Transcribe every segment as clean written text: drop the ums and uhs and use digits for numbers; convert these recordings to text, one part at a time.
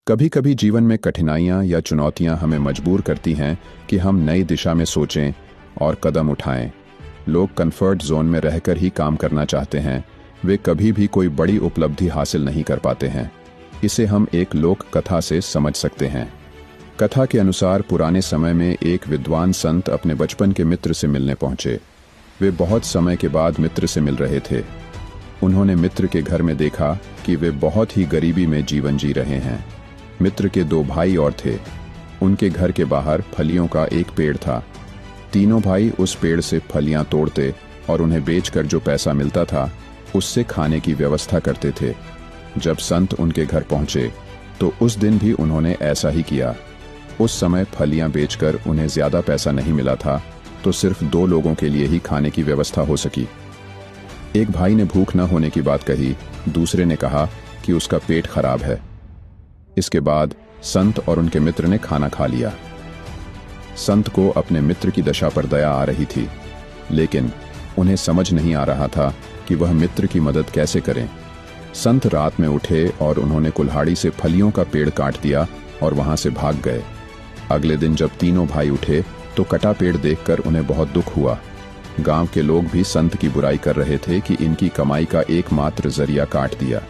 कभी कभी जीवन में कठिनाइयाँ या चुनौतियाँ हमें मजबूर करती हैं कि हम नई दिशा में सोचें और कदम उठाएं। लोग कंफर्ट जोन में रहकर ही काम करना चाहते हैं, वे कभी भी कोई बड़ी उपलब्धि हासिल नहीं कर पाते हैं। इसे हम एक लोक कथा से समझ सकते हैं। कथा के अनुसार पुराने समय में एक विद्वान संत अपने बचपन के मित्र से मिलने पहुंचे। वे बहुत समय के बाद मित्र से मिल रहे थे। उन्होंने मित्र के घर में देखा कि वे बहुत ही गरीबी में जीवन जी रहे हैं। मित्र के दो भाई और थे। उनके घर के बाहर फलियों का एक पेड़ था। तीनों भाई उस पेड़ से फलियां तोड़ते और उन्हें बेचकर जो पैसा मिलता था उससे खाने की व्यवस्था करते थे। जब संत उनके घर पहुंचे तो उस दिन भी उन्होंने ऐसा ही किया। उस समय फलियां बेचकर उन्हें ज्यादा पैसा नहीं मिला था, तो सिर्फ 2 लोगों के लिए ही खाने की व्यवस्था हो सकी। एक भाई ने भूख न होने की बात कही, दूसरे ने कहा कि उसका पेट खराब है। इसके बाद संत और उनके मित्र ने खाना खा लिया। संत को अपने मित्र की दशा पर दया आ रही थी, लेकिन उन्हें समझ नहीं आ रहा था कि वह मित्र की मदद कैसे करें। संत रात में उठे और उन्होंने कुल्हाड़ी से फलियों का पेड़ काट दिया और वहां से भाग गए। अगले दिन जब तीनों भाई उठे तो कटा पेड़ देखकर उन्हें बहुत दुख हुआ। गांव के लोग भी संत की बुराई कर रहे थे कि इनकी कमाई का एकमात्र जरिया काट दिया।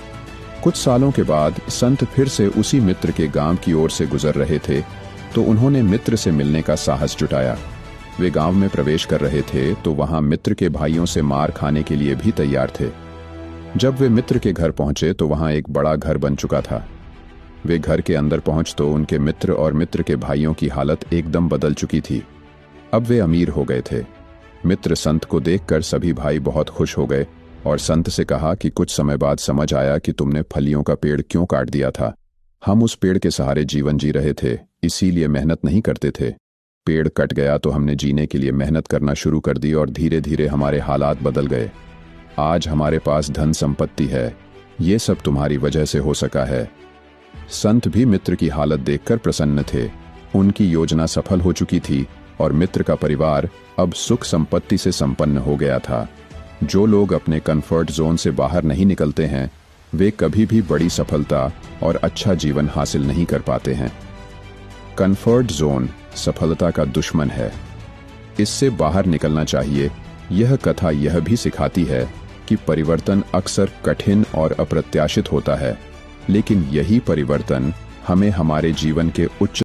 कुछ सालों के बाद संत फिर से उसी मित्र के गांव की ओर से गुजर रहे थे, तो उन्होंने मित्र से मिलने का साहस जुटाया। वे गांव में प्रवेश कर रहे थे तो वहां मित्र के भाइयों से मार खाने के लिए भी तैयार थे। जब वे मित्र के घर पहुंचे तो वहां एक बड़ा घर बन चुका था। वे घर के अंदर पहुंच तो उनके मित्र और मित्र के भाइयों की हालत एकदम बदल चुकी थी। अब वे अमीर हो गए थे। मित्र संत को देखकर सभी भाई बहुत खुश हो गए और संत से कहा कि कुछ समय बाद समझ आया कि तुमने फलियों का पेड़ क्यों काट दिया था। हम उस पेड़ के सहारे जीवन जी रहे थे, इसीलिए मेहनत नहीं करते थे। पेड़ कट गया तो हमने जीने के लिए मेहनत करना शुरू कर दी और धीरे धीरे हमारे हालात बदल गए। आज हमारे पास धन संपत्ति है, ये सब तुम्हारी वजह से हो सका है। संत भी मित्र की हालत देखकर प्रसन्न थे। उनकी योजना सफल हो चुकी थी और मित्र का परिवार अब सुख संपत्ति से संपन्न हो गया था। जो लोग अपने कंफर्ट जोन से बाहर नहीं निकलते हैं, वे कभी भी बड़ी सफलता और अच्छा जीवन हासिल नहीं कर पाते हैं। कंफर्ट जोन सफलता का दुश्मन है, इससे बाहर निकलना चाहिए। यह कथा यह भी सिखाती है कि परिवर्तन अक्सर कठिन और अप्रत्याशित होता है, लेकिन यही परिवर्तन हमें हमारे जीवन के उच्च